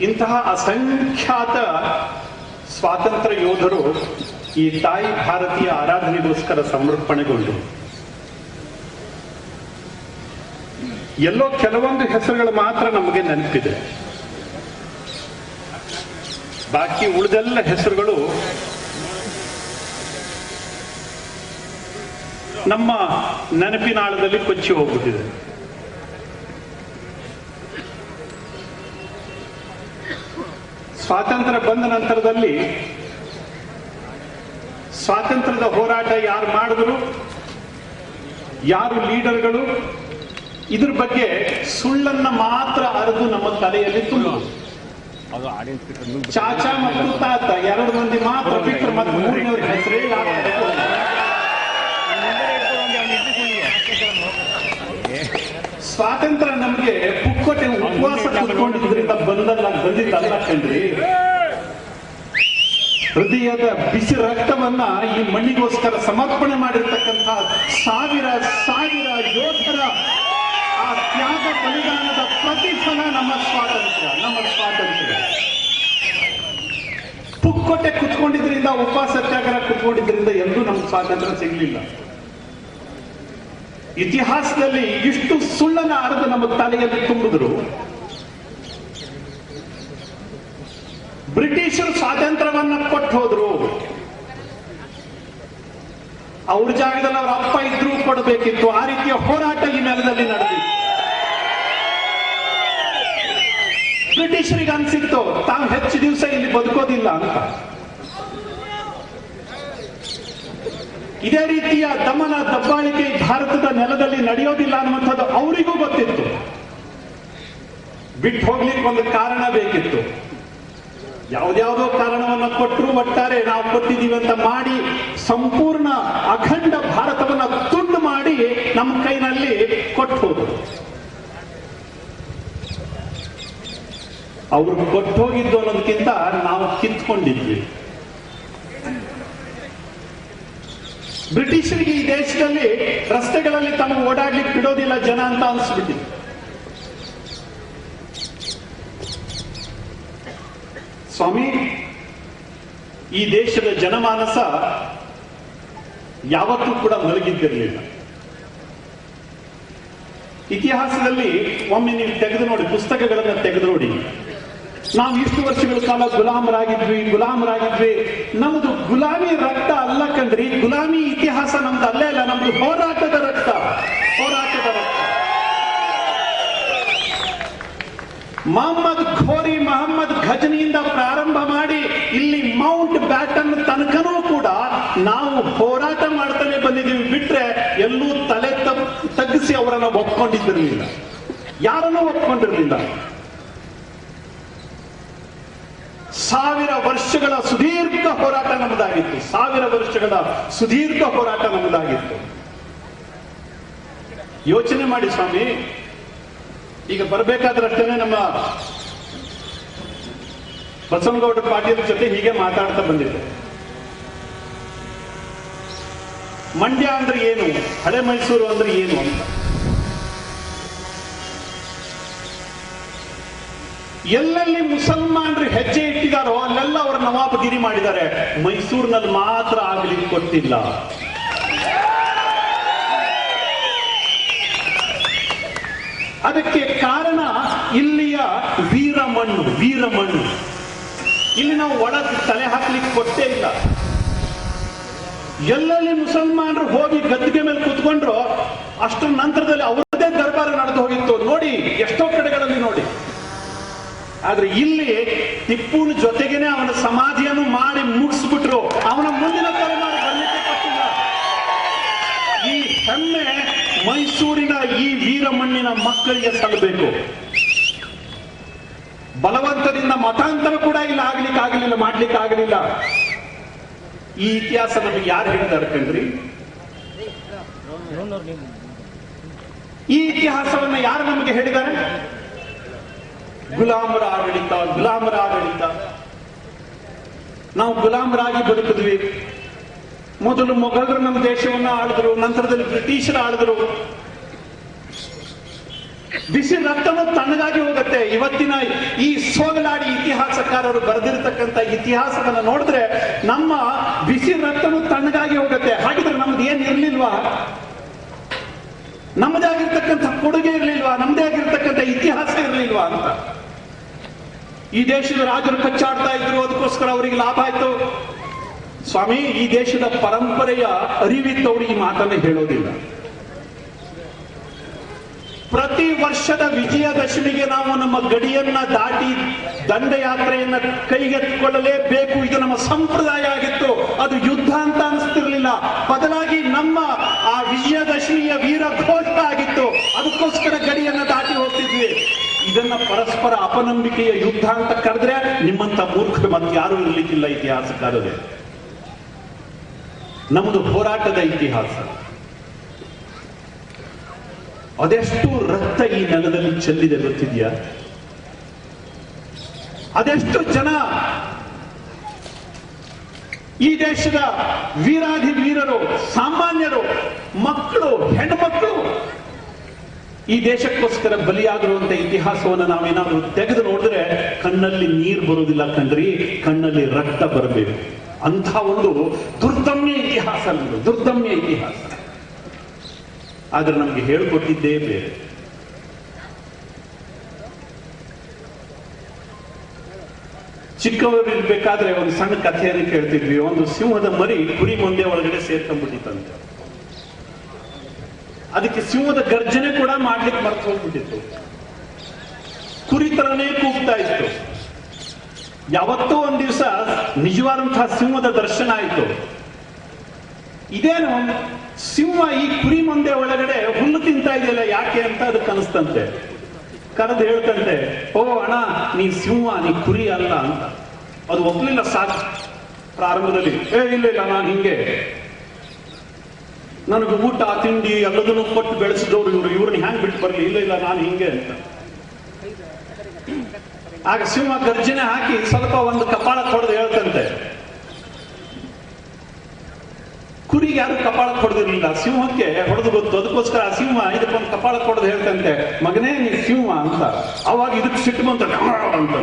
ಇಂತಹ ಅಸಂಖ್ಯಾತ ಸ್ವಾತಂತ್ರ್ಯ ಯೋಧರು ಈ ತಾಯಿ ಭಾರತೀಯ ಆರಾಧನೆಗೋಸ್ಕರ ಸಮರ್ಪಣೆಗೊಂಡು ಎಲ್ಲೋ ಕೆಲವೊಂದು ಹೆಸರುಗಳು ಮಾತ್ರ ನಮಗೆ ನೆನಪಿದೆ. ಬಾಕಿ ಉಳಿದೆಲ್ಲ ಹೆಸರುಗಳು ನಮ್ಮ ನೆನಪಿನಾಳದಲ್ಲಿ ಕೊಚ್ಚಿ ಹೋಗ್ಬಿಟ್ಟಿದೆ. ಸ್ವಾತಂತ್ರ್ಯ ಬಂದ ನಂತರದಲ್ಲಿ ಸ್ವಾತಂತ್ರ್ಯದ ಹೋರಾಟ ಯಾರು ಮಾಡಿದ್ರು, ಯಾರು ಲೀಡರ್ಗಳು, ಇದ್ರ ಬಗ್ಗೆ ಸುಳ್ಳನ್ನ ಮಾತ್ರ ಅರಿದು ನಮ್ಮ ತಲೆಯಲ್ಲಿ ತುಂಬಿದ್ರು. ಚಾಚಾ ಮತ್ತು ತಾತ ಎರಡು ಮಂದಿ ಮಾತ್ರ ಬಿಟ್ಟರೆ ಮತ್ತೆ ಮೂರನೇವ್ರ ಹೆಸರೇ ಸ್ವಾತಂತ್ರ್ಯ ನಮಗೆ ಪುಕ್ಕೋಟೆ ಉಪವಾಸ ಕೂತ್ಕೊಂಡಿದ್ರಿಂದ ಬಂದಿದ್ದಲ್ಲ ಕಣ್ರಿ. ಹೃದಯದ ಬಿಸಿ ರಕ್ತವನ್ನ ಈ ಮಣ್ಣಿಗೋಸ್ಕರ ಸಮರ್ಪಣೆ ಮಾಡಿರ್ತಕ್ಕಂತಹ ಸಾವಿರ ಸಾವಿರ ಯೋಧರ ಆ ತ್ಯಾಗ ಬಲಿದಾನದ ಪ್ರತಿಫಲ ನಮ್ಮ ಸ್ವಾತಂತ್ರ್ಯ. ಪುಕ್ಕೋಟೆ ಕುತ್ಕೊಂಡಿದ್ರಿಂದ, ಉಪವಾಸ ಸತ್ಯಾಗ್ರಹ ಕುತ್ಕೊಂಡಿದ್ರಿಂದ ಎಂದೂ ನಮ್ಗೆ ಸ್ವಾತಂತ್ರ್ಯ ಸಿಗಲಿಲ್ಲ. ಇತಿಹಾಸದಲ್ಲಿ ಇಷ್ಟು ಸುಳ್ಳನ ಅರೆದು ನಮ್ಮ ತಲೆಯಲ್ಲಿ ತುಂಬಿದ್ರು. ಬ್ರಿಟಿಷರು ಸ್ವಾತಂತ್ರ್ಯವನ್ನ ಕೊಟ್ಟು ಹೋದ್ರು. ಅವ್ರ ಜಾಗದಲ್ಲಿ ಅವ್ರ ಅಪ್ಪ ಇದ್ರೂ ಕೊಡಬೇಕಿತ್ತು. ಆ ರೀತಿಯ ಹೋರಾಟ ಈ ನೆಲದಲ್ಲಿ ನಡೆದಿತ್ತು. ಬ್ರಿಟಿಷರಿಗೆ ಅನ್ಸಿತ್ತು ತಾವು ಹೆಚ್ಚು ದಿವಸ ಇಲ್ಲಿ ಬದುಕೋದಿಲ್ಲ ಅಂತ. ಇದೇ ರೀತಿಯ ದಮನ ದಬ್ಬಾಳಿಕೆ ಭಾರತದ ನೆಲದಲ್ಲಿ ನಡೆಯೋದಿಲ್ಲ ಅನ್ನುವಂಥದ್ದು ಅವರಿಗೂ ಗೊತ್ತಿತ್ತು. ಬಿಟ್ಟು ಹೋಗ್ಲಿಕ್ಕೆ ಒಂದು ಕಾರಣ ಬೇಕಿತ್ತು. ಯಾವ್ದ್ಯಾವುದೋ ಕಾರಣವನ್ನ ಕೊಟ್ಟರು, ಒಟ್ಟಾರೆ ನಾವು ಕೊಟ್ಟಿದ್ದೀವಿ ಅಂತ ಮಾಡಿ ಸಂಪೂರ್ಣ ಅಖಂಡ ಭಾರತವನ್ನ ತುಂಡು ಮಾಡಿ ನಮ್ಮ ಕೈನಲ್ಲಿ ಕೊಟ್ಟು ಹೋದ್ರು. ಅವ್ರು ಕೊಟ್ಟು ಹೋಗಿದ್ದು ಅನ್ನೋದಕ್ಕಿಂತ ನಾವು ಕಿತ್ಕೊಂಡಿದ್ವಿ. ಬ್ರಿಟಿಷರಿಗೆ ಈ ದೇಶದಲ್ಲಿ ರಸ್ತೆಗಳಲ್ಲಿ ತಮಗೆ ಓಡಾಡ್ಲಿಕ್ಕೆ ಬಿಡೋದಿಲ್ಲ ಜನ ಅಂತ ಅನ್ಸ್ಬಿಟ್ಟಿದೆ. ಸ್ವಾಮಿ, ಈ ದೇಶದ ಜನಮಾನಸ ಯಾವತ್ತೂ ಕೂಡ ಮಲಗಿದ್ದಿರಲಿಲ್ಲ. ಇತಿಹಾಸದಲ್ಲಿ ಒಮ್ಮೆ ನೀವು ತೆಗೆದು ನೋಡಿ, ಪುಸ್ತಕಗಳನ್ನ ತೆಗೆದು ನೋಡಿ, ನಾವು ಇಷ್ಟು ವರ್ಷಗಳ ಕಾಲ ಗುಲಾಮರಾಗಿದ್ವಿ. ನಮ್ದು ಗುಲಾಮಿ ರಕ್ತ ಅಲ್ಲ ಕಂಡ್ರಿ. ಗುಲಾಮಿ ಇತಿಹಾಸ ನಮ್ದು ಅಲ್ಲೇ ಅಲ್ಲ, ನಮ್ದು ಹೋರಾಟದ ರಕ್ತ. ಮಹಮ್ಮದ್ ಘಜನಿಯಿಂದ ಪ್ರಾರಂಭ ಮಾಡಿ ಇಲ್ಲಿ ಮೌಂಟ್ ಬ್ಯಾಟನ್ ತನಕನೂ ಕೂಡ ನಾವು ಹೋರಾಟ ಮಾಡ್ತಾನೆ ಬಂದಿದ್ದೀವಿ. ಬಿಟ್ರೆ ಎಲ್ಲೂ ತಲೆ ತಗ್ಗಿಸಿ ಅವರನ್ನು ಒಪ್ಕೊಂಡಿದ್ದಿರಲಿಲ್ಲ, ಯಾರನ್ನೂ ಒಪ್ಕೊಂಡಿರಲಿಲ್ಲ. 1000 ವರ್ಷಗಳ ಸುದೀರ್ಘ ಹೋರಾಟ ನಮ್ಮದಾಗಿತ್ತು. 1000 ವರ್ಷಗಳ ಸುದೀರ್ಘ ಹೋರಾಟ ನಮ್ಮದಾಗಿತ್ತು. ಯೋಚನೆ ಮಾಡಿ ಸ್ವಾಮಿ, ಈಗ ಬರಬೇಕಾದ್ರಷ್ಟೇ ನಮ್ಮ ಬಸವನಗೌಡ ಪಾಟೀಲ್ ಜೊತೆ ಹೀಗೆ ಮಾತಾಡ್ತಾ ಬಂದಿದ್ದೆ. ಮಂಡ್ಯ ಅಂದ್ರೆ ಏನು, ಹಳೆ ಮೈಸೂರು ಅಂದ್ರೆ ಏನು ಅಂತ. ಎಲ್ಲೆಲ್ಲಿ ಮುಸಲ್ಮಾನರು ಹೆಜ್ಜೆ ಇಟ್ಟಿದಾರೋ ಅಲ್ಲೆಲ್ಲ ಅವರು ನವಾಬಗಿರಿ ಮಾಡಿದ್ದಾರೆ. ಮೈಸೂರಿನಲ್ಲಿ ಮಾತ್ರ ಆಗ್ಲಿಕ್ಕೆ ಕೊಟ್ಟಿಲ್ಲ. ಅದಕ್ಕೆ ಕಾರಣ ಇಲ್ಲಿಯ ವೀರಮಣ್ಣು. ಇಲ್ಲಿ ನಾವು ಒಳಗೆ ತಲೆ ಹಾಕ್ಲಿಕ್ಕೆ ಕೊಟ್ಟೇ ಇಲ್ಲ. ಎಲ್ಲೆಲ್ಲಿ ಮುಸಲ್ಮಾನರು ಹೋಗಿ ಗದ್ದಿಗೆ ಮೇಲೆ ಕೂತ್ಕೊಂಡ್ರು ಅಷ್ಟರ ನಂತರದಲ್ಲಿ ಅವರದೇ ದರ್ಬಾರ ನಡೆದು ಹೋಗಿತ್ತು. ನೋಡಿ, ಎಷ್ಟೋ ಕಡೆಗಳಲ್ಲಿ ನೋಡಿ. ಆದ್ರೆ ಇಲ್ಲಿ ಟಿಪ್ಪುನ ಜೊತೆಗೇನೆ ಅವನ ಸಮಾಧಿಯನ್ನು ಮಾಡಿ ಮುಗಿಸ್ಬಿಟ್ರು. ಅವನ ಮುಂದಿನ ತಲೆಮಾರು ಬರಲಿಕ್ಕೆ ಕೊಟ್ಟಿಲ್ಲ. ಈ ಹೆಮ್ಮೆ ಮೈಸೂರಿನ ಈ ವೀರಮಣ್ಣಿನ ಮಕ್ಕಳಿಗೆ ಸಲ್ಲಬೇಕು. ಬಲವಂತದಿಂದ ಮತಾಂತರ ಕೂಡ ಇಲ್ಲ ಮಾಡ್ಲಿಕ್ಕೆ ಆಗಲಿಲ್ಲ. ಈ ಇತಿಹಾಸ ನಮಗೆ ಯಾರು ಹೇಳಿದಾರೆ ಕಣ್ರಿ? ಈ ಇತಿಹಾಸವನ್ನ ಯಾರು ನಮಗೆ ಹೇಳಿದ್ದಾರೆ? ಗುಲಾಮರ ಆಡಳಿತ. ನಾವು ಗುಲಾಮರಾಗಿ ಬದುಕಿದ್ವಿ. ಮೊದಲು ಮೊಘಲರು ನಮ್ಮ ದೇಶವನ್ನ ಆಳಿದ್ರು, ನಂತರದಲ್ಲಿ ಬ್ರಿಟಿಷರು ಆಳಿದ್ರು. ಬಿಸಿ ರಕ್ತವು ತಣ್ಣಗಾಗಿ ಹೋಗುತ್ತೆ. ಹೋಗುತ್ತೆ. ಇವತ್ತಿನ ಈ ಸೋಗಲಾಡಿ ಇತಿಹಾಸಕಾರರು ಬರೆದಿರತಕ್ಕಂಥ ಇತಿಹಾಸವನ್ನು ನೋಡಿದ್ರೆ ನಮ್ಮ ಬಿಸಿ ರಕ್ತನು ತಣ್ಣಗಾಗಿ ಹೋಗುತ್ತೆ. ಹಾಗಿದ್ರೆ ನಮ್ದು ಏನ್ ಇರ್ಲಿಲ್ವಾ? ನಮ್ಮದೇ ಆಗಿರ್ತಕ್ಕಂಥ ಕೊಡುಗೆ ಇರ್ಲಿಲ್ವಾ? ನಮ್ಮದೇ ಆಗಿರ್ತಕ್ಕಂಥ ಇತಿಹಾಸ ಇರ್ಲಿಲ್ವಾ ಅಂತ. ಈ ದೇಶದ ರಾಜರು ಕಚ್ಚಾಡ್ತಾ ಇದ್ರು, ಅದಕ್ಕೋಸ್ಕರ ಅವರಿಗೆ ಲಾಭ ಆಯ್ತು. ಸ್ವಾಮಿ, ಈ ದೇಶದ ಪರಂಪರೆಯ ಅರಿವಿದ್ದವರು ಈ ಮಾತನ್ನು ಹೇಳೋದಿಲ್ಲ. ಪ್ರತಿ ವರ್ಷದ ವಿಜಯದಶಮಿಗೆ ನಾವು ನಮ್ಮ ಗಡಿಯನ್ನ ದಾಟಿ ದಂಡಯಾತ್ರೆಯನ್ನ ಕೈಗೆತ್ತಿಕೊಳ್ಳಲೇಬೇಕು. ಇದು ನಮ್ಮ ಸಂಪ್ರದಾಯ ಆಗಿತ್ತು. ಅದು ಯುದ್ಧ ಅಂತ ಅನಿಸ್ತಿರ್ಲಿಲ್ಲ. ಬದಲಾಗಿ ನಮ್ಮ ಆ ವಿಜಯದಶಮಿಯ ವೀರ ಘೋಷ ಆಗಿತ್ತು. ಅದಕ್ಕೋಸ್ಕರ ಗಡಿಯನ್ನ ದಾಟಿ ಹೋಗ್ತಿದ್ವಿ. ಇದನ್ನ ಪರಸ್ಪರ ಅಪನಂಬಿಕೆಯ ಯುದ್ಧ ಅಂತ ಕರೆದ್ರೆ ನಿಮ್ಮಂತ ಮೂರ್ಖರು ಮತ್ತೆ ಯಾರು ಇರ್ಲಿಕ್ಕಿಲ್ಲ ಇತಿಹಾಸಕಾರರೇ. ನಮ್ಮದು ಹೋರಾಟದ ಇತಿಹಾಸ. ಅದೆಷ್ಟು ರಕ್ತ ಈ ನೆಲದಲ್ಲಿ ಚೆಲ್ಲಿದೆ ಗೊತ್ತಿದೆಯಾ? ಅದೆಷ್ಟು ಜನ ಈ ದೇಶದ ವೀರಾಧಿ ವೀರರು, ಸಾಮಾನ್ಯರು, ಮಕ್ಕಳು, ಹೆಣ್ಮಕ್ಕಳು ಈ ದೇಶಕ್ಕೋಸ್ಕರ ಬಲಿಯಾಗಿರುವಂತ ಇತಿಹಾಸವನ್ನು ನಾವೇನಾದ್ರೂ ತೆಗೆದು ನೋಡಿದ್ರೆ ಕಣ್ಣಲ್ಲಿ ನೀರು ಬರುವುದಿಲ್ಲ ಕಣ್ರಿ, ಕಣ್ಣಲ್ಲಿ ರಕ್ತ ಬರಬೇಕು. ಅಂಥ ಒಂದು ದುರ್ದಮ್ಯ ಇತಿಹಾಸ, ನಮ್ದು ದುರ್ದಮ್ಯ ಇತಿಹಾಸ. ಆದ್ರೆ ನಮ್ಗೆ ಹೇಳಿಕೊಟ್ಟಿದ್ದೇ ಬೇರೆ. ಚಿಕ್ಕವರಿರ್ಬೇಕಾದ್ರೆ ಒಂದು ಸಣ್ಣ ಕಥೆಯನ್ನು ಕೇಳ್ತಿದ್ವಿ. ಒಂದು ಸಿಂಹದ ಮರಿ ಕುರಿ ಮಂದೆ ಒಳಗಡೆ ಸೇರ್ಕೊಂಡ್ಬಿಟ್ಟಿತ್ತಂತೆ. ಅದಕ್ಕೆ ಸಿಂಹದ ಗರ್ಜನೆ ಕೂಡ ಮಾಡ್ಲಿಕ್ಕೆ ಮರ್ತು ಹೋಗ್ಬಿಟ್ಟಿತ್ತು. ಕುರಿ ತರನೇ ಕೂಗ್ತಾ ಇತ್ತು. ಯಾವತ್ತೋ ಒಂದ್ ದಿವಸ ನಿಜವಾದಂತಹ ಸಿಂಹದ ದರ್ಶನ ಆಯ್ತು. ಇದೇನು ಸಿಂಹ ಈ ಕುರಿ ಮಂದೆ ಒಳಗಡೆ ಹುಲ್ಲು ತಿಂತಾ ಇದೆಯಲ್ಲ, ಯಾಕೆ ಅಂತ ಅದಕ್ಕೆ ಅನಿಸ್ತಂತೆ. ಕರೆದು ಹೇಳ್ತಂತೆ, ಓ ಅಣ್ಣ, ನೀ ಸಿಂಹ, ನೀ ಕುರಿ ಅಲ್ಲ ಅಂತ. ಅದು ಒಪ್ಲಿಲ್ಲ. ಸಾಕು ಪ್ರಾರಂಭದಲ್ಲಿ ಇಲ್ಲ ಇಲ್ಲ, ನಾನು ಹಿಂಗೆ, ನನಗೆ ಊಟ ತಿಂಡಿ ಎಲ್ಲದನ್ನು ಕೊಟ್ಟು ಬೆಳೆಸಿದವರು ಇವ್ರನ್ನ ಹ್ಯಾಂಗ್ ಬಿಟ್ಟು ಬರ್ಲಿ, ಇಲ್ಲ ಇಲ್ಲ ನಾನು ಹಿಂಗೆ ಅಂತ. ಆಗ ಸಿಂಹ ಗರ್ಜನೆ ಹಾಕಿ ಸ್ವಲ್ಪ ಒಂದು ಕಪಾಳ ಹೊಡೆದು ಹೇಳ್ತಂತೆ. ಕುರಿಗೆ ಯಾರು ಕಪಾಳ ಹೊಡೆದಿರ್ಲಿಲ್ಲ, ಸಿಂಹಕ್ಕೆ ಹೊಡೆದು ಗೊತ್ತು. ಅದಕ್ಕೋಸ್ಕರ ಆ ಸಿಂಹ ಇದಕ್ಕೊಂದು ಕಪಾಳ ಹೊಡೆದು ಹೇಳ್ತಂತೆ, ಮಗನೇ ನೀ ಸಿಂಹ ಅಂತ. ಅವಾಗ ಇದಕ್ಕೆ ಸಿಟ್ಟು ಬಂತ ಅಂತ.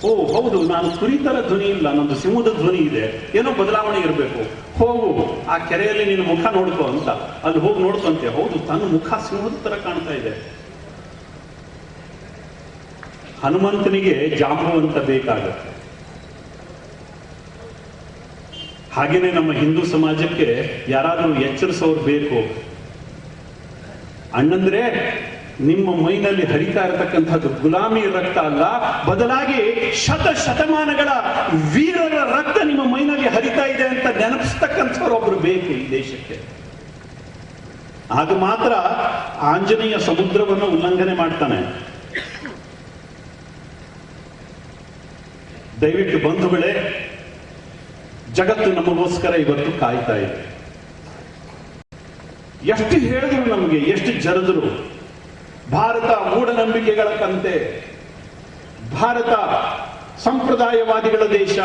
ಓ ಹೌದು, ನಾನು ಕುರಿ ತರ ಧ್ವನಿ ಇಲ್ಲ, ನಂದು ಸಿಂಹದ ಧ್ವನಿ ಇದೆ, ಏನೋ ಬದಲಾವಣೆ ಇರಬೇಕು. ಹೋಗು ಆ ಕೆರೆಯಲ್ಲಿ ನೀನು ಮುಖ ನೋಡ್ಕೋ ಅಂತ. ಅಲ್ಲಿ ಹೋಗಿ ನೋಡ್ಕೊಂತೆ. ಹೌದು, ತನ್ನ ಮುಖ ಸಿಂಹದ ತರ ಕಾಣ್ತಾ ಇದೆ. ಹನುಮಂತನಿಗೆ ಜಾಂಬವಂತ ಬೇಕಾಗುತ್ತೆ. ಹಾಗೇನೆ ನಮ್ಮ ಹಿಂದೂ ಸಮಾಜಕ್ಕೆ ಯಾರಾದರೂ ಎಚ್ಚರಿಸೋರು ಬೇಕು. ಅಣ್ಣಂದ್ರೆ ನಿಮ್ಮ ಮೈನಲ್ಲಿ ಹರಿತಾ ಇರತಕ್ಕಂಥದ್ದು ಗುಲಾಮಿ ರಕ್ತ ಅಲ್ಲ, ಬದಲಾಗಿ ಶತಮಾನಗಳ ವೀರರ ರಕ್ತ ನಿಮ್ಮ ಮೈನಲ್ಲಿ ಹರಿತಾ ಇದೆ ಅಂತ ನೆನಪಿಸ್ತಕ್ಕಂಥವ್ರೊಬ್ರು ಬೇಕು ಈ ದೇಶಕ್ಕೆ. ಆಗ ಮಾತ್ರ ಆಂಜನೇಯ ಸಮುದ್ರವನ್ನು ಉಲ್ಲಂಘನೆ ಮಾಡ್ತಾನೆ. ದಯವಿಟ್ಟು ಬಂಧುಗಳೇ, ಜಗತ್ತು ನಮಗೋಸ್ಕರ ಇವತ್ತು ಕಾಯ್ತಾ ಇದೆ. ಎಷ್ಟು ಹೇಳಿದ್ರು ನಮಗೆ, ಎಷ್ಟು ಜರದರು. ಭಾರತ ಮೂಢನಂಬಿಕೆಗಳ ಕಂತೆ, ಭಾರತ ಸಂಪ್ರದಾಯವಾದಿಗಳ ದೇಶ,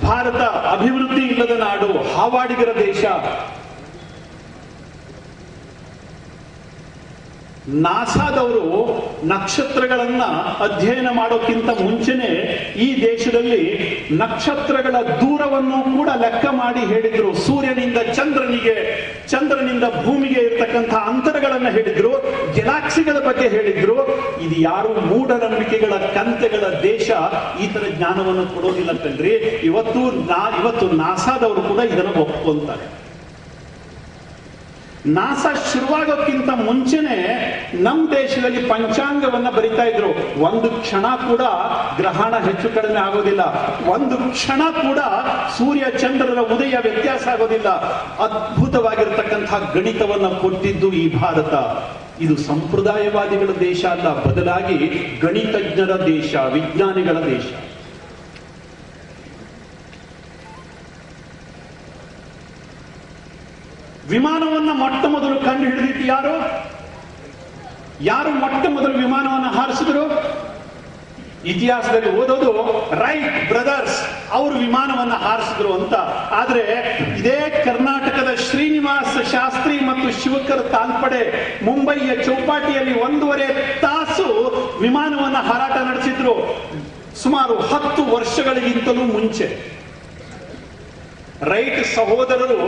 ಭಾರತ ಅಭಿವೃದ್ಧಿ ಇಲ್ಲದ ನಾಡು, ಹಾವಾಡಿಗರ ದೇಶ. ನಾಸಾದವರು ನಕ್ಷತ್ರಗಳನ್ನ ಅಧ್ಯಯನ ಮಾಡೋಕ್ಕಿಂತ ಮುಂಚೆನೆ ಈ ದೇಶದಲ್ಲಿ ನಕ್ಷತ್ರಗಳ ದೂರವನ್ನು ಕೂಡ ಲೆಕ್ಕ ಮಾಡಿ ಹೇಳಿದ್ರು. ಸೂರ್ಯನಿಂದ ಚಂದ್ರನಿಗೆ, ಚಂದ್ರನಿಂದ ಭೂಮಿಗೆ ಇರ್ತಕ್ಕಂಥ ಅಂತರಗಳನ್ನ ಹೇಳಿದ್ರು, ಗ್ಯಾಲಾಕ್ಸಿಗಳ ಬಗ್ಗೆ ಹೇಳಿದ್ರು. ಇದು ಯಾರು ಮೂಢನಂಬಿಕೆಗಳ ಕಂತೆಗಳ ದೇಶ ಈ ತರ ಜ್ಞಾನವನ್ನು ಕೊಡೋದಿಲ್ಲ ಕಣ್ರಿ. ಇವತ್ತು ನಾಸಾದವರು ಕೂಡ ಇದನ್ನು ಒಪ್ಕೊಂತಾರೆ. ನಾಸಾ ಶುರುವಾಗೋಕ್ಕಿಂತ ಮುಂಚೆನೆ ನಮ್ಮ ದೇಶದಲ್ಲಿ ಪಂಚಾಂಗವನ್ನ ಬರಿತಾ ಇದ್ರು. ಒಂದು ಕ್ಷಣ ಕೂಡ ಗ್ರಹಣ ಹೆಚ್ಚು ಕಡಿಮೆ ಆಗೋದಿಲ್ಲ, ಒಂದು ಕ್ಷಣ ಕೂಡ ಸೂರ್ಯ ಚಂದ್ರರ ಉದಯ ವ್ಯತ್ಯಾಸ ಆಗೋದಿಲ್ಲ. ಅದ್ಭುತವಾಗಿರ್ತಕ್ಕಂತಹ ಗಣಿತವನ್ನ ಕೊಟ್ಟಿದ್ದು ಈ ಭಾರತ. ಇದು ಸಂಪ್ರದಾಯವಾದಿಗಳ ದೇಶ ಅಲ್ಲ, ಬದಲಾಗಿ ಗಣಿತಜ್ಞರ ದೇಶ, ವಿಜ್ಞಾನಿಗಳ ದೇಶ. ವಿಮಾನವನ್ನ ಮೊಟ್ಟ ಮೊದಲು ಕಂಡು ಹಿಡಿದಿತ್ತು ಯಾರು? ಮೊಟ್ಟ ಮೊದಲು ವಿಮಾನವನ್ನು ಹಾರಿಸಿದ್ರು? ಇತಿಹಾಸದಲ್ಲಿ ಓದೋದು ರೈಟ್ ಬ್ರದರ್ಸ್, ಅವರು ವಿಮಾನವನ್ನ ಹಾರಿಸಿದ್ರು ಅಂತ. ಆದ್ರೆ ಇದೇ ಕರ್ನಾಟಕದ ಶ್ರೀನಿವಾಸ ಶಾಸ್ತ್ರಿ ಮತ್ತು ಶಿವಕರ್ ತಾಲ್ಪಡೆ ಮುಂಬಯಿಯ ಚೌಪಾಟಿಯಲ್ಲಿ 1.5 ತಾಸು ವಿಮಾನವನ್ನ ಹಾರಾಟ ನಡೆಸಿದ್ರು ಸುಮಾರು 10 ವರ್ಷಗಳಿಗಿಂತಲೂ ಮುಂಚೆ. ರೈಟ್ ಸಹೋದರರು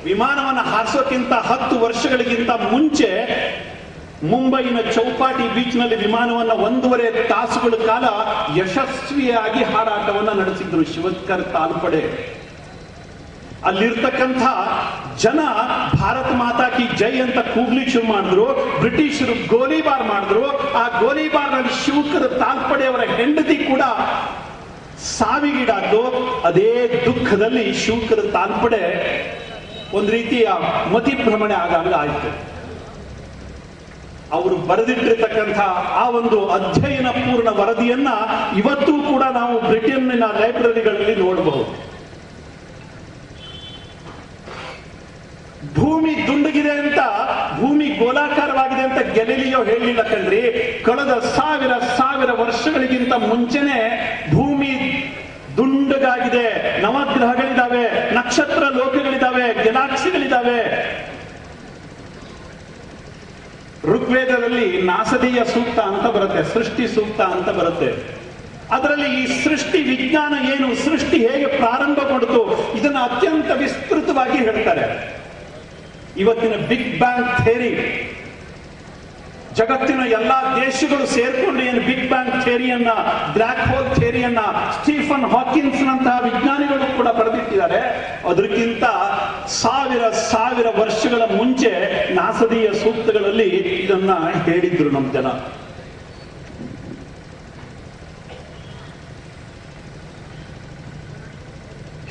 ವಿಮಾನವನ್ನ ಹಾರಿಸೋಕ್ಕಿಂತ 10 ವರ್ಷಗಳಿಗಿಂತ ಮುಂಚೆ ಮುಂಬೈನ ಚೌಪಾಟಿ ಬೀಚ್ ನಲ್ಲಿ ವಿಮಾನವನ್ನ 1.5 ತಾಸುಗಳ ಕಾಲ ಯಶಸ್ವಿಯಾಗಿ ಹಾರಾಟವನ್ನ ನಡೆಸಿದ್ರು ಶಿವಕರ್ ತಾಲ್ಪಡೆ. ಅಲ್ಲಿರ್ತಕ್ಕಂಥ ಜನ ಭಾರತ ಮಾತಾ ಕಿ ಜೈ ಅಂತ ಕೂಗ್ಲಿಕ್ಕೆ ಶುರು ಮಾಡಿದ್ರು. ಬ್ರಿಟಿಷರು ಗೋಲಿಬಾರ್ ಮಾಡಿದ್ರು. ಆ ಗೋಲಿಬಾರ್ನಲ್ಲಿ ಶಿವಕರ್ ತಾಲ್ಪಡೆ ಅವರ ಹೆಂಡತಿ ಕೂಡ ಸಾವಿಗೀಡಾದ್ದು. ಅದೇ ದುಃಖದಲ್ಲಿ ಶಿವಕರ್ ತಾಲ್ಪಡೆ ಒಂದು ರೀತಿಯ ಮತಿಭ್ರಮಣೆ ಆಗಾಗ ಆಯಿತು. ಅವರು ಬರೆದಿಟ್ಟಿರ್ತಕ್ಕಂಥ ಆ ಒಂದು ಅಧ್ಯಯನ ಪೂರ್ಣ ವರದಿಯನ್ನ ಇವತ್ತೂ ಕೂಡ ನಾವು ಬ್ರಿಟನ್ನಿನ ಲೈಬ್ರರಿಗಳಲ್ಲಿ ನೋಡಬಹುದು. ಭೂಮಿ ದುಂಡಗಿದೆ ಅಂತ, ಭೂಮಿ ಗೋಲಾಕಾರವಾಗಿದೆ ಅಂತ ಗೆಲಿಲಿಯೋ ಹೇಳಲಿಲ್ಲ ಕಣ್ರಿ. ಕಳೆದ ಸಾವಿರ ವರ್ಷಗಳಿಗಿಂತ ಮುಂಚೆನೆ ಭೂಮಿ ದುಂಡಗಾಗಿದೆ. ನವಗ್ರಹಗಳಿದ್ದಾವೆ, ನಕ್ಷತ್ರ ಲೋಕಗಳಿದ್ದಾವೆ, ಗ್ಯಾಲಾಕ್ಸಿಗಳಿದ್ದಾವೆ. ಋಗ್ವೇದದಲ್ಲಿ ನಾಸದೀಯ ಸೂಕ್ತ ಅಂತ ಬರುತ್ತೆ, ಸೃಷ್ಟಿ ಸೂಕ್ತ ಅಂತ ಬರುತ್ತೆ. ಅದರಲ್ಲಿ ಈ ಸೃಷ್ಟಿ ವಿಜ್ಞಾನ ಏನು, ಸೃಷ್ಟಿ ಹೇಗೆ ಪ್ರಾರಂಭಗೊಂಡಿತು ಇದನ್ನು ಅತ್ಯಂತ ವಿಸ್ತೃತವಾಗಿ ಹೇಳ್ತಾರೆ. ಇವತ್ತಿನ ಬಿಗ್ ಬ್ಯಾಂಗ್ ಥಿಯರಿ, ಜಗತ್ತಿನ ಎಲ್ಲಾ ದೇಶಗಳು ಸೇರ್ಕೊಂಡು ಏನು ಬಿಗ್ ಬ್ಯಾಂಗ್ ಥಿಯರಿಯನ್ನ, ಬ್ಲ್ಯಾಕ್ ಹೋಲ್ ಥಿಯರಿಯನ್ನ ಸ್ಟೀಫನ್ ಹಾಕಿನ್ಸ್ ನಂತಹ ವಿಜ್ಞಾನಿಗಳು ಕೂಡ ಬರೆದಿಟ್ಟಿದ್ದಾರೆ. ಅದಕ್ಕಿಂತ ಸಾವಿರ ವರ್ಷಗಳ ಮುಂಚೆ ನಾಸದೀಯ ಸೂಕ್ತಗಳಲ್ಲಿ ಇದನ್ನ ಹೇಳಿದ್ರು ನಮ್ಮ ಜನ.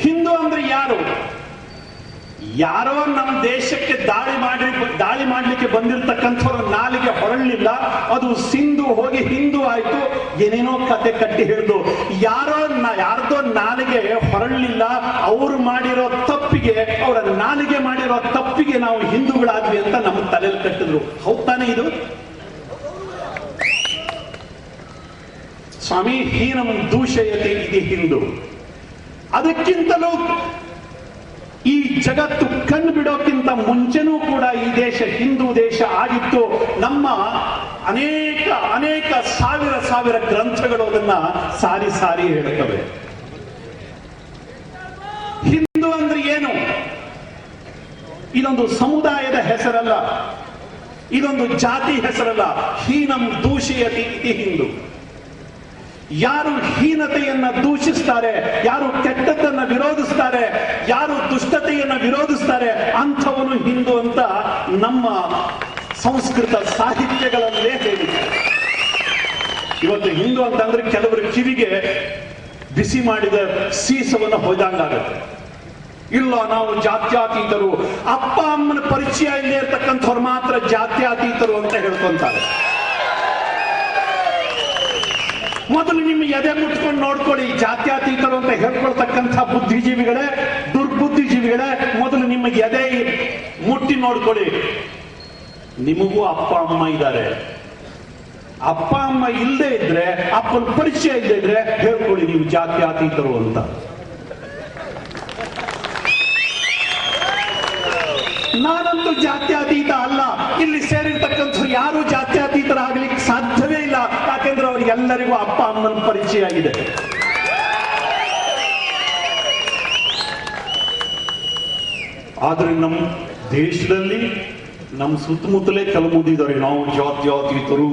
ಹಿಂದೂ ಅಂದ್ರೆ ಯಾರು? ಯಾರೋ ನಮ್ಮ ದೇಶಕ್ಕೆ ದಾಳಿ ಮಾಡ್ಲಿಕ್ಕೆ ಬಂದಿರತಕ್ಕಂಥವ್ರ ನಾಲಿಗೆ ಹೊರಳಿಲ್ಲ, ಅದು ಸಿಂಧು ಹೋಗಿ ಹಿಂದೂ ಆಯ್ತು, ಏನೇನೋ ಕತೆ ಕಟ್ಟಿ ಹಿಡಿದು ಯಾರ್ದೋ ನಾಲಿಗೆ ಹೊರಳಿಲ್ಲ. ಅವರು ಮಾಡಿರೋ ತಪ್ಪಿಗೆ, ಅವರ ನಾಲಿಗೆ ಮಾಡಿರೋ ತಪ್ಪಿಗೆ ನಾವು ಹಿಂದೂಗಳಾದ್ವಿ ಅಂತ ನಮ್ಮ ತಲೆಯಲ್ಲಿ ಕಟ್ಟಿದ್ರು. ಹೌದ್ ತಾನೇ ಇದು? ಸ್ವಾಮಿ ಹೀನಂ ದೂಷಯತೆ ಇದು ಹಿಂದೂ. ಅದಕ್ಕಿಂತಲೂ ಈ ಜಗತ್ತು ಕಣ್ಣು ಬಿಡೋಕ್ಕಿಂತ ಮುಂಚೆನೂ ಕೂಡ ಈ ದೇಶ ಹಿಂದೂ ದೇಶ ಆಗಿತ್ತು. ನಮ್ಮ ಅನೇಕ ಸಾವಿರ ಗ್ರಂಥಗಳು ಅದನ್ನ ಸಾರಿ ಹೇಳುತ್ತವೆ. ಹಿಂದೂ ಅಂದ್ರೆ ಏನು? ಇದೊಂದು ಸಮುದಾಯದ ಹೆಸರಲ್ಲ, ಇದೊಂದು ಜಾತಿ ಹೆಸರಲ್ಲ. ಹೀನಂ ದೂಷಯತಿ ಇತಿ ಹಿಂದೂ. ಯಾರು ಹೀನತೆಯನ್ನ ದೂಷಿಸ್ತಾರೆ, ಯಾರು ಕೆಟ್ಟದ್ದನ್ನ ವಿರೋಧಿಸ್ತಾರೆ, ಯಾರು ದುಷ್ಟತೆಯನ್ನ ವಿರೋಧಿಸ್ತಾರೆ, ಅಂಥವನು ಹಿಂದೂ ಅಂತ ನಮ್ಮ ಸಂಸ್ಕೃತ ಸಾಹಿತ್ಯಗಳಲ್ಲೇ ಹೇಳಿದೆ. ಇವತ್ತು ಹಿಂದೂ ಅಂತಂದ್ರೆ ಕೆಲವರು ಕಿವಿಗೆ ಬಿಸಿ ಮಾಡಿದ ಸೀಸವನ್ನು ಹೊಯ್ದಂಗಾಗತ್ತೆ. ಇಲ್ಲ, ನಾವು ಜಾತ್ಯಾತೀತರು, ಅಪ್ಪ ಅಮ್ಮನ ಪರಿಚಯ ಇಲ್ಲೇ ಇರ್ತಕ್ಕಂಥವ್ರು ಮಾತ್ರ ಜಾತ್ಯಾತೀತರು ಅಂತ ಹೇಳ್ಕೊಂತಾರೆ. ಮೊದಲು ನಿಮ್ಮ ಎದೆ ಮುಟ್ಕೊಂಡು ನೋಡ್ಕೊಳ್ಳಿ. ಜಾತ್ಯಾತೀತರು ಅಂತ ಹೇಳ್ಕೊಳ್ತಕ್ಕಂಥ ಬುದ್ಧಿಜೀವಿಗಳೇ, ದುರ್ಬುದ್ಧಿಜೀವಿಗಳೇ, ಮೊದಲು ನಿಮ್ಮ ಎದೆ ಮುಟ್ಟಿ ನೋಡ್ಕೊಳ್ಳಿ. ನಿಮಗೂ ಅಪ್ಪ ಅಮ್ಮ ಇದ್ದಾರೆ. ಅಪ್ಪ ಅಮ್ಮ ಇಲ್ಲದೆ ಇದ್ರೆ, ಅಪ್ಪನ ಪರಿಚಯ ಇಲ್ಲದೆ ಇದ್ರೆ ಹೇಳ್ಕೊಳ್ಳಿ ನೀವು ಜಾತ್ಯಾತೀತರು ಅಂತ. ನಾನಂತೂ ಜಾತ್ಯಾತೀತ ಅಲ್ಲ. ಇಲ್ಲಿ ಸೇರಿರ್ತಕ್ಕಂಥ ಯಾರು ಜಾತ್ಯಾತೀತರಾಗಲಿಕ್ಕೆ ಸಾಧ್ಯವೇ ಇಲ್ಲ. ಯಾಕೆಂದ್ರೆ ಅವರಿಗೆಲ್ಲರಿಗೂ ಅಪ್ಪ ಅಮ್ಮನ ಪರಿಚಯ ಆಗಿದೆ. ಆದ್ರೆ ನಮ್ಮ ದೇಶದಲ್ಲಿ ನಮ್ಮ ಸುತ್ತಮುತ್ತಲೇ ಕಲಮುದಿದ್ದಾರೆ ನಾವು ಜಾತ್ಯಾತೀತರು.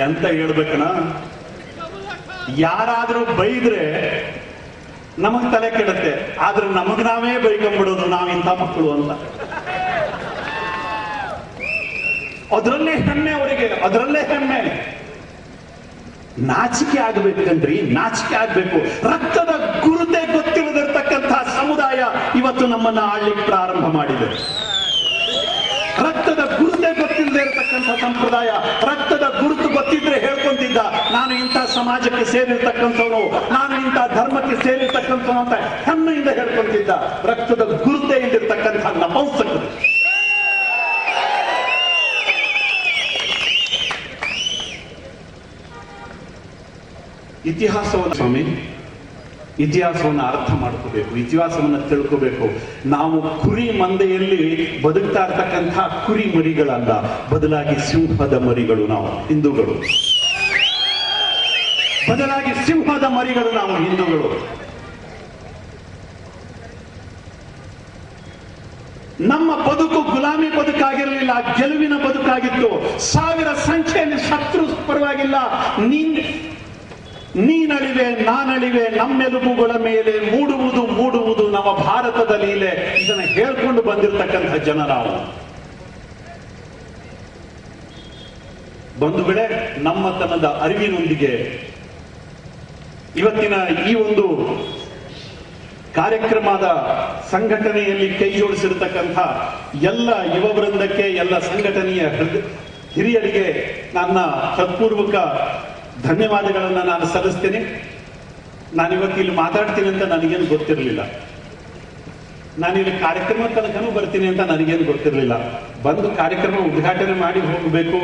ಎಂತ ಹೇಳ್ಬೇಕಣ್ಣ, ಯಾರಾದ್ರೂ ಬೈದ್ರೆ ನಮಗ್ ತಲೆ ಕೆಡುತ್ತೆ. ಆದ್ರೆ ನಮಗ್ ನಾವೇ ಬೈಕೊಂಡ್ಬಿಡೋದು ನಾವಿಂತ ಮಕ್ಕಳು ಅಂತ. ಅದರಲ್ಲೇ ಹೆಮ್ಮೆ ಅವರಿಗೆ, ಅದರಲ್ಲೇ ಹೆಮ್ಮೆ. ನಾಚಿಕೆ ಆಗ್ಬೇಕಂದ್ರಿ, ನಾಚಿಕೆ ಆಗ್ಬೇಕು. ರಕ್ತದ ಗುರುತೆ ಗೊತ್ತಿಲ್ಲದಿರ್ತಕ್ಕಂತಹ ಸಮುದಾಯ ಇವತ್ತು ನಮ್ಮನ್ನ ಆಳ್ಲಿಕ್ಕೆ ಪ್ರಾರಂಭ ಮಾಡಿದೆ. ರಕ್ತದ ಗುರುತೆ ಗೊತ್ತಿಲ್ಲದೆ ಇರತಕ್ಕಂಥ ಸಂಪ್ರದಾಯ. ರಕ್ತದ ಗುರುತು ಗೊತ್ತಿದ್ರೆ ಹೇಳ್ಕೊಂತಿದ್ದ, ನಾನು ಇಂಥ ಸಮಾಜಕ್ಕೆ ಸೇರಿರ್ತಕ್ಕಂಥವನು, ನಾನು ಇಂಥ ಧರ್ಮಕ್ಕೆ ಸೇರಿರ್ತಕ್ಕಂಥವನು ಅಂತ ಹೆಮ್ಮೆಯಿಂದ ಹೇಳ್ಕೊಂತಿದ್ದ. ರಕ್ತದ ಗುರುತೆ ಇಲ್ಲಿರ್ತಕ್ಕಂಥ ನಪುಂಸಕರು. ಇತಿಹಾಸವನ್ನು ಸ್ವಾಮಿ ಇತಿಹಾಸವನ್ನು ಅರ್ಥ ಮಾಡ್ಕೋಬೇಕು, ಇತಿಹಾಸವನ್ನು ತಿಳ್ಕೋಬೇಕು. ನಾವು ಕುರಿ ಮಂದೆಯಲ್ಲಿ ಬದುಕ್ತಾ ಇರ್ತಕ್ಕಂಥ ಕುರಿ ಮರಿಗಳಲ್ಲ, ಬದಲಾಗಿ ಸಿಂಹದ ಮರಿಗಳು. ನಾವು ಹಿಂದೂಗಳು ಬದಲಾಗಿ ಸಿಂಹದ ಮರಿಗಳು, ನಾವು ಹಿಂದೂಗಳು. ನಮ್ಮ ಬದುಕು ಗುಲಾಮಿ ಬದುಕಾಗಿರಲಿಲ್ಲ, ಗೆಲುವಿನ ಬದುಕಾಗಿತ್ತು. 1000 ಸಂಖ್ಯೆಯಲ್ಲಿ ಶತ್ರು ಪರವಾಗಿಲ್ಲ, ನೀನಳಿವೆ ನಾನಳಿವೆ, ನಮ್ಮೆಲುಬುಗಳ ಮೇಲೆ ಮೂಡುವುದು ನಮ್ಮ ಭಾರತದ ಲೀಲೆ. ಇದನ್ನ ಹೇಳ್ಕೊಂಡು ಬಂದಿರತಕ್ಕಂಥ ಜನ ನಾವು. ಬಂಧುಗಳೇ, ನಮ್ಮತನದ ಅರಿವಿನೊಂದಿಗೆ ಇವತ್ತಿನ ಈ ಒಂದು ಕಾರ್ಯಕ್ರಮದ ಸಂಘಟನೆಯಲ್ಲಿ ಕೈ ಜೋಡಿಸಿರತಕ್ಕಂಥ ಎಲ್ಲ ಯುವ ವೃಂದಕ್ಕೆ, ಎಲ್ಲ ಸಂಘಟನೆಯ ಹಿರಿಯರಿಗೆ ನನ್ನ ಹೃತ್ಪೂರ್ವಕ ಧನ್ಯವಾದಗಳನ್ನು ನಾನು ಸಲ್ಲಿಸ್ತೇನೆ. ನಾನಿವತ್ತು ಇಲ್ಲಿ ಮಾತಾಡ್ತೀನಿ ಅಂತ ನನಗೇನು ಗೊತ್ತಿರಲಿಲ್ಲ. ನಾನಿಲ್ಲಿ ಕಾರ್ಯಕ್ರಮ ತನಕನೂ ಬರ್ತೀನಿ ಅಂತ ನನಗೇನು ಗೊತ್ತಿರಲಿಲ್ಲ. ಬಂದು ಕಾರ್ಯಕ್ರಮ ಉದ್ಘಾಟನೆ ಮಾಡಿ ಹೋಗಬೇಕು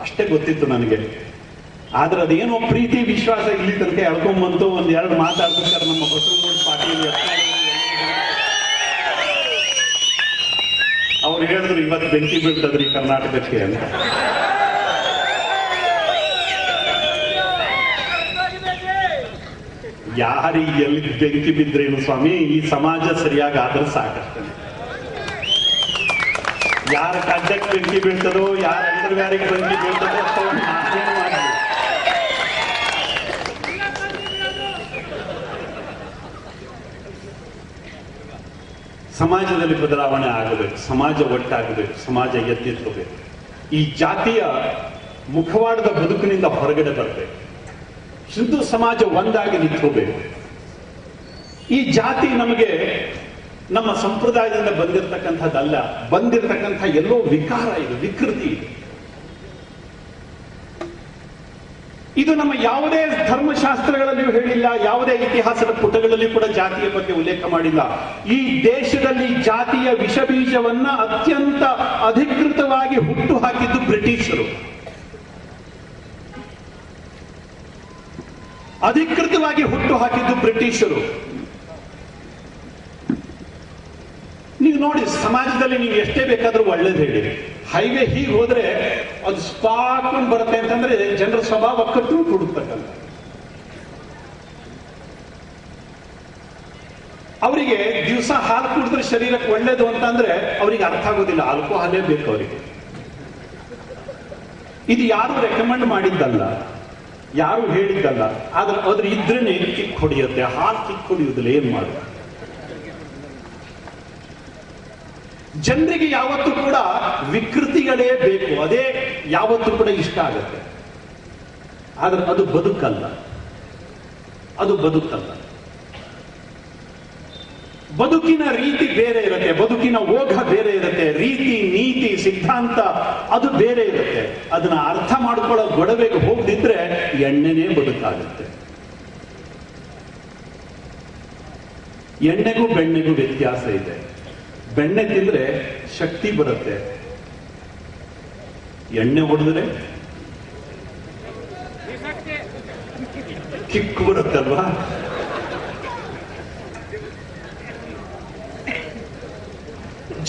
ಅಷ್ಟೇ ಗೊತ್ತಿತ್ತು ನನಗೆ. ಆದ್ರೆ ಅದೇನೋ ಪ್ರೀತಿ ವಿಶ್ವಾಸ ಇಲ್ಲಿ ತನಕ ಎಳ್ಕೊಂಬಂತು. ಒಂದೆರಡು ಮಾತಾಡ್ತಾರೆ ನಮ್ಮ ಬಸವನಗೌಡ ಪಾಟೀಲ್. ಅವ್ರು ಹೇಳಿದ್ರು ಇವತ್ತು ಬೆಂಕಿ ಬೀಳ್ತದ್ರಿ ಕರ್ನಾಟಕಕ್ಕೆ ಅಂತ. ಯಾರಿಗೆ ಎಲ್ಲಿ ಬೆಂಕಿ ಬಿದ್ರೇನು ಸ್ವಾಮಿ, ಈ ಸಮಾಜ ಸರಿಯಾಗಿ ಆದ್ರೆ ಸಾಕಷ್ಟೇ. ಯಾರ ಕಡ್ಡಕ್ಕೆ ಬೆಂಕಿ ಬೀಳ್ತದೋ, ಯಾರ ಅಂಡರ್ವ್ಯಾರಿಗೆ ಬೆಂಕಿ ಬೀಳ್ತದೋ ಅಷ್ಟೊಂದು ನಾಶೇನು ಮಾಡಲಿ. ಸಮಾಜದಲ್ಲಿ ಬದಲಾವಣೆ ಆಗಬೇಕು, ಸಮಾಜ ಒಟ್ಟಾಗಬೇಕು, ಸಮಾಜ ಎತ್ತಿತ್ತಬೇಕು. ಈ ಜಾತಿಯ ಮುಖವಾಡದ ಬದುಕಿನಿಂದ ಹೊರಗಡೆ ಬರಬೇಕು. ಹಿಂದೂ ಸಮಾಜ ಒಂದಾಗಿ ನಿಂತ್ಕೋಬೇಕು. ಈ ಜಾತಿ ನಮಗೆ ನಮ್ಮ ಸಂಪ್ರದಾಯದಿಂದ ಬಂದಿರತಕ್ಕಂಥದ್ದಲ್ಲ, ಬಂದಿರತಕ್ಕಂಥ ಎಲ್ಲೋ ವಿಕಾರ ಇದು, ವಿಕೃತಿ ಇದು. ಇದು ನಮ್ಮ ಯಾವುದೇ ಧರ್ಮಶಾಸ್ತ್ರಗಳಲ್ಲಿಯೂ ಹೇಳಿಲ್ಲ, ಯಾವುದೇ ಇತಿಹಾಸದ ಪುಟಗಳಲ್ಲಿ ಕೂಡ ಜಾತಿಯ ಬಗ್ಗೆ ಉಲ್ಲೇಖ ಮಾಡಿಲ್ಲ. ಈ ದೇಶದಲ್ಲಿ ಜಾತಿಯ ವಿಷಬೀಜವನ್ನ ಅತ್ಯಂತ ಅಧಿಕೃತವಾಗಿ ಹುಟ್ಟು ಹಾಕಿದ್ದು ಬ್ರಿಟಿಷರು. ಅಧಿಕೃತವಾಗಿ ಹುಟ್ಟು ಹಾಕಿದ್ದು ಬ್ರಿಟಿಷರು. ನೀವು ನೋಡಿ, ಸಮಾಜದಲ್ಲಿ ನೀವು ಎಷ್ಟೇ ಬೇಕಾದ್ರೂ ಒಳ್ಳೇದು ಹೇಳಿ, ಹೈವೇ ಹೀಗೆ ಹೋದ್ರೆ ಅದು ಸ್ಪಾಕೊಂಡು ಬರುತ್ತೆ ಅಂತಂದ್ರೆ ಜನರ ಸ್ವಭಾವ ಕಟ್ಟು ಕೊಡುತ್ತಕ್ಕಂಥ. ಅವರಿಗೆ ದಿವಸ ಹಾಲು ಕುಡಿದ್ರೆ ಶರೀರಕ್ಕೆ ಒಳ್ಳೇದು ಅಂತಂದ್ರೆ ಅವರಿಗೆ ಅರ್ಥ ಆಗೋದಿಲ್ಲ. ಆಲ್ಕೋಹಾಲೇ ಬೇಕು ಅವರಿಗೆ. ಇದು ಯಾರು ರೆಕಮೆಂಡ್ ಮಾಡಿದ್ದಲ್ಲ, ಯಾರು ಹೇಳಿದ್ದಲ್ಲ. ಆದ್ರೆ ಅದ್ರ ಇದ್ರೇನೆ ಕಿಕ್ ಹೊಡೆಯುತ್ತೆ. ಹಾಲು ಕಿಕ್ ಹೊಡೆಯುವುದಿಲ್ಲ, ಏನ್ ಮಾಡುವ. ಜನರಿಗೆ ಯಾವತ್ತೂ ಕೂಡ ವಿಕೃತಿಗಳೇ ಬೇಕು, ಅದೇ ಯಾವತ್ತೂ ಕೂಡ ಇಷ್ಟ ಆಗುತ್ತೆ. ಆದ್ರೆ ಅದು ಬದುಕಲ್ಲ, ಅದು ಬದುಕಲ್ಲ. ಬದುಕಿನ ರೀತಿ ಬೇರೆ ಇರುತ್ತೆ, ಬದುಕಿನ ಓಘ ಬೇರೆ ಇರುತ್ತೆ, ರೀತಿ ನೀತಿ ಸಿದ್ಧಾಂತ ಅದು ಬೇರೆ ಇರುತ್ತೆ. ಅದನ್ನ ಅರ್ಥ ಮಾಡ್ಕೊಳ್ಳೋ ಗೊಡವೆಗೆ ಹೋಗದಿದ್ರೆ ಎಣ್ಣೆನೇ ಬದುಕಾಗುತ್ತೆ. ಎಣ್ಣೆಗೂ ಬೆಣ್ಣೆಗೂ ವ್ಯತ್ಯಾಸ ಇದೆ. ಬೆಣ್ಣೆ ತಿಂದ್ರೆ ಶಕ್ತಿ ಬರುತ್ತೆ, ಎಣ್ಣೆ ಹೊಡೆದ್ರೆ ಕಿಕ್ಕು ಬರುತ್ತಲ್ವಾ.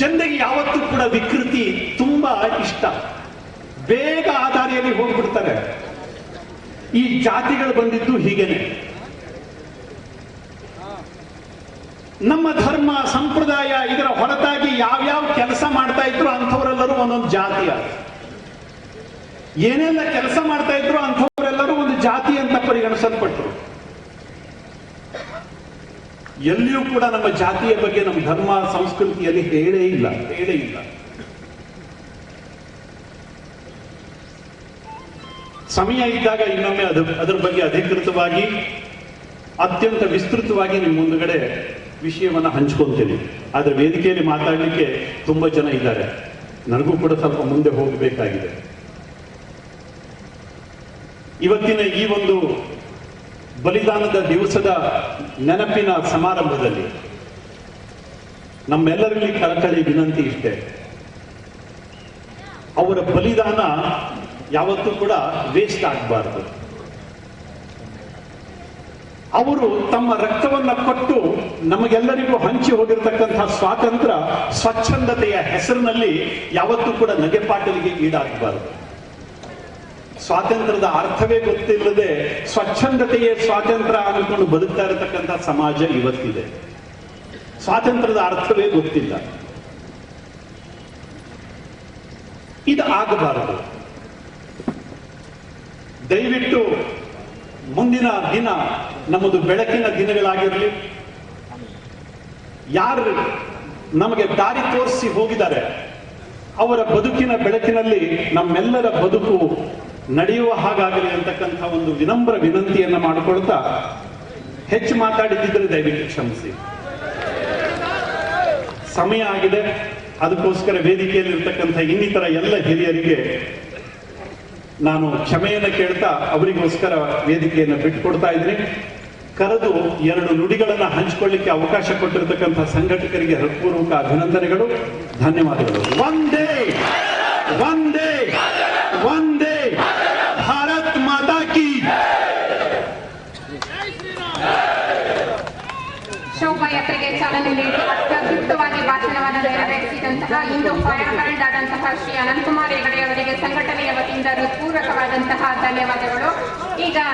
ಜನರಿಗೆ ಯಾವತ್ತೂ ಕೂಡ ವಿಕೃತಿ ತುಂಬಾ ಇಷ್ಟ, ಬೇಗ ಆ ದಾರಿಯಲ್ಲಿ ಹೋಗ್ಬಿಡ್ತಾರೆ. ಈ ಜಾತಿಗಳು ಬಂದಿದ್ದು ಹೀಗೇನೆ. ನಮ್ಮ ಧರ್ಮ ಸಂಪ್ರದಾಯ ಇದರ ಹೊರತಾಗಿ ಯಾವ್ಯಾವ ಕೆಲಸ ಮಾಡ್ತಾ ಇದ್ರು ಅಂಥವರೆಲ್ಲರೂ ಒಂದೊಂದು ಜಾತಿಯ, ಏನೆಲ್ಲ ಕೆಲಸ ಮಾಡ್ತಾ ಇದ್ರು ಅಂಥವರೆಲ್ಲರೂ ಒಂದು ಜಾತಿ ಅಂತ ಪರಿಗಣಿಸಲ್ಪಟ್ಟರು. ಎಲ್ಲಿಯೂ ಕೂಡ ನಮ್ಮ ಜಾತಿಯ ಬಗ್ಗೆ ನಮ್ಮ ಧರ್ಮ ಸಂಸ್ಕೃತಿಯಲ್ಲಿ ಹೇಳೇ ಇಲ್ಲ. ಸಮಯ ಇದ್ದಾಗ ಇನ್ನೊಮ್ಮೆ ಅದರ ಬಗ್ಗೆ ಅಧಿಕೃತವಾಗಿ ಅತ್ಯಂತ ವಿಸ್ತೃತವಾಗಿ ನಿಮ್ಮ ಮುಂದುಗಡೆ ವಿಷಯವನ್ನ ಹಂಚ್ಕೊಂತೀನಿ. ಆದ್ರೆ ವೇದಿಕೆಯಲ್ಲಿ ಮಾತಾಡಲಿಕ್ಕೆ ತುಂಬಾ ಜನ ಇದ್ದಾರೆ, ನನಗೂ ಕೂಡ ಸ್ವಲ್ಪ ಮುಂದೆ ಹೋಗಬೇಕಾಗಿದೆ. ಇವತ್ತಿನ ಈ ಒಂದು ಬಲಿದಾನದ ದಿವಸದ ನೆನಪಿನ ಸಮಾರಂಭದಲ್ಲಿ ನಮ್ಮೆಲ್ಲರಲ್ಲಿ ಕಳಕಳಿ ವಿನಂತಿ ಇಷ್ಟೇ, ಅವರ ಬಲಿದಾನ ಯಾವತ್ತೂ ಕೂಡ ವೇಸ್ಟ್ ಆಗಬಾರ್ದು. ಅವರು ತಮ್ಮ ರಕ್ತವನ್ನ ಕೊಟ್ಟು ನಮಗೆಲ್ಲರಿಗೂ ಹಂಚಿ ಹೋಗಿರ್ತಕ್ಕಂತಹ ಸ್ವಾತಂತ್ರ್ಯ ಸ್ವಚ್ಛಂದತೆಯ ಹೆಸರಿನಲ್ಲಿ ಯಾವತ್ತೂ ಕೂಡ ನಗೆಪಾಟಲಿಗೆ ಈಡಾಗಬಾರದು. ಸ್ವಾತಂತ್ರ್ಯದ ಅರ್ಥವೇ ಗೊತ್ತಿಲ್ಲದೆ ಸ್ವಚ್ಛಂದತೆಯೇ ಸ್ವಾತಂತ್ರ್ಯ ಅನ್ಕೊಂಡು ಬದುಕ್ತಾ ಇರತಕ್ಕಂತಹ ಸಮಾಜ ಇವತ್ತಿದೆ. ಸ್ವಾತಂತ್ರ್ಯದ ಅರ್ಥವೇ ಗೊತ್ತಿಲ್ಲ. ಇದು ಆಗಬಾರದು. ದಯವಿಟ್ಟು ಮುಂದಿನ ದಿನ ನಮ್ಮದು ಬೆಳಕಿನ ದಿನಗಳಾಗಿರಲಿ. ಯಾರು ನಮಗೆ ದಾರಿ ತೋರಿಸಿ ಹೋಗಿದ್ದಾರೆ ಅವರ ಬದುಕಿನ ಬೆಳಕಿನಲ್ಲಿ ನಮ್ಮೆಲ್ಲರ ಬದುಕು ನಡೆಯುವ ಹಾಗಾಗಲಿ ಅಂತಕ್ಕಂಥ ಒಂದು ವಿನಮ್ರ ವಿನಂತಿಯನ್ನ ಮಾಡಿಕೊಳ್ತಾ ಹೆಚ್ಚು ಮಾತಾಡಿದ್ದರೆ ದಯವಿಟ್ಟು ಕ್ಷಮಿಸಿ. ಸಮಯ ಆಗಿದೆ. ಅದಕ್ಕೋಸ್ಕರ ವೇದಿಕೆಯಲ್ಲಿ ಇರ್ತಕ್ಕಂಥ ಇನ್ನಿತರ ಎಲ್ಲ ಹಿರಿಯರಿಗೆ ನಾನು ಕ್ಷಮೆಯನ್ನು ಕೇಳ್ತಾ ಅವರಿಗೋಸ್ಕರ ವೇದಿಕೆಯನ್ನು ಬಿಟ್ಟುಕೊಡ್ತಾ ಇದ್ದೀನಿ. ಕರೆದು 2 ನುಡಿಗಳನ್ನ ಹಂಚಿಕೊಳ್ಳಿಕ್ಕೆ ಅವಕಾಶ ಕೊಟ್ಟಿರತಕ್ಕಂಥ ಸಂಘಟಕರಿಗೆ ಹೃತ್ಪೂರ್ವಕ ಅಭಿನಂದನೆಗಳು, ಧನ್ಯವಾದಗಳು. ವಂದೇ ವಂದೇ ವಂದೇ ಭಾರತ್ ಮಾತಾ ಕಿ. ಶೋಭಾಯಾತ್ರೆಗೆ ಚಾಲನೆ ನೀಡಿ ಅತ್ಯದ್ಭುತವಾಗಿ ಭಾಷಣವನ್ನು ನೆರವೇರಿಸಿದಂತಹ ಇಂದು ಫೈರ್ ಬ್ರ್ಯಾಂಡ್ ಆದಂತಹ ಶ್ರೀ ಅನಂತಕುಮಾರ್ ಹೆಗಡೆ ಅವರಿಗೆ ಸಂಘಟನೆಯ ವತಿಯಿಂದ ಹೃತ್ಪೂರ್ವಕವಾದಂತಹ ಧನ್ಯವಾದಗಳು. ಈಗ